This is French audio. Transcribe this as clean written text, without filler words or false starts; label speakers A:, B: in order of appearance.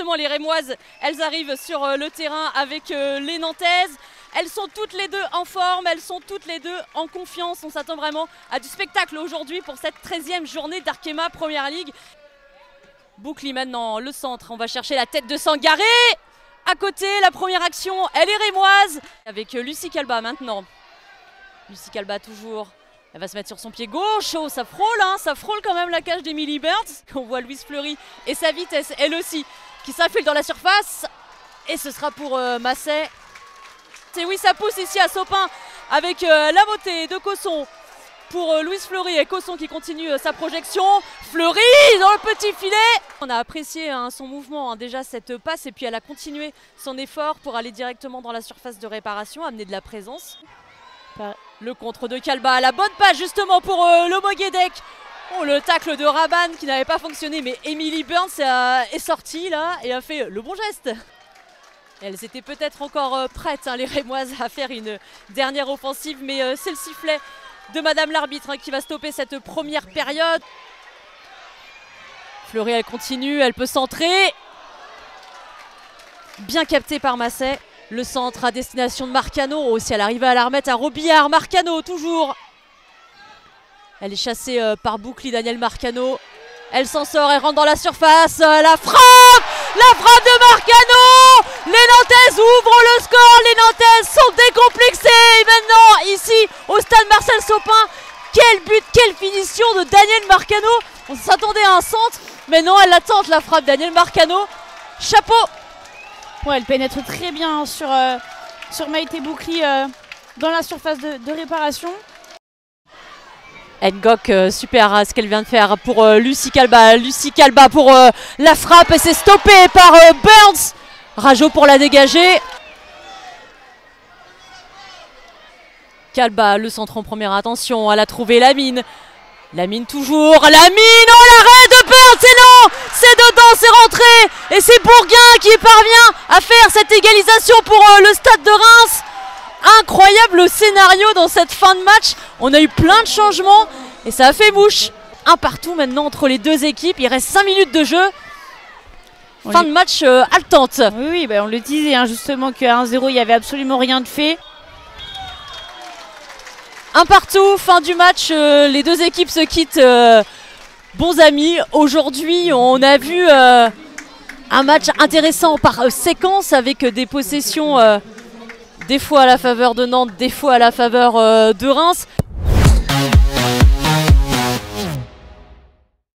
A: justement les Rémoises, elles arrivent sur le terrain avec les Nantaises. Elles sont toutes les deux en forme, elles sont toutes les deux en confiance. On s'attend vraiment à du spectacle aujourd'hui pour cette 13e journée d'Arkema Première Ligue. Boucli maintenant, le centre, on va chercher la tête de Sangaré. À côté, la première action, elle est rémoise. Avec Lucie Calba maintenant. Lucie Calba toujours. Elle va se mettre sur son pied gauche. Oh, ça frôle, hein, ça frôle quand même la cage d'Emily Burns. On voit Louise Fleury et sa vitesse, elle aussi, qui s'infile dans la surface. Et ce sera pour Masset. Et oui, ça pousse ici à Sopin avec la montée de Cosson pour Louise Fleury et Cosson qui continue sa projection. Fleury dans le petit filet. On a apprécié son mouvement, déjà cette passe, et puis elle a continué son effort pour aller directement dans la surface de réparation, amener de la présence. Le contre de Calba, la bonne passe justement pour le Moguedec. Oh, le tacle de Rabanne qui n'avait pas fonctionné, mais Emily Burns est sortie là et a fait le bon geste. Elles étaient peut-être encore prêtes, les Rémoises, à faire une dernière offensive, mais c'est le sifflet de Madame l'arbitre qui va stopper cette première période. Fleury, elle continue, elle peut centrer. Bien capté par Masset. Le centre à destination de Marcano. Oh, si elle arrive à la remettre à Robillard. Marcano, toujours. Elle est chassée par Boucli, Daniel Marcano. Elle s'en sort, elle rentre dans la surface. La frappe! La frappe de Marcano! Les Nantaises ouvrent le score. Les Nantaises sont décomplexées. Et maintenant, ici, au stade Marcel Sopin, quel but, quelle finition de Daniel Marcano. On s'attendait à un centre, mais non, elle la tente, la frappe Daniel Marcano. Chapeau!
B: Ouais, elle pénètre très bien sur Maïté Boucli dans la surface de réparation.
A: Ngok, super ce qu'elle vient de faire pour Lucie Calba. Lucie Calba pour la frappe et c'est stoppé par Burns. Rajo pour la dégager. Calba, le centre en première, attention, elle a trouvé Lamine. Lamine toujours, Lamine, oh l'arrêt de Burns, c'est non, c'est dedans, c'est rentré. Et c'est Bourguin qui parvient à faire cette égalisation pour le Stade de Reims. Incroyable scénario dans cette fin de match. On a eu plein de changements et ça a fait mouche. Un partout maintenant entre les deux équipes. Il reste 5 minutes de jeu. Fin de match haletante.
B: Oui, on le disait justement qu'à 1-0, il n'y avait absolument rien de fait.
A: Un partout, fin du match. Les deux équipes se quittent bons amis. Aujourd'hui, on a vu un match intéressant par séquence avec des possessions des fois à la faveur de Nantes, des fois à la faveur de Reims.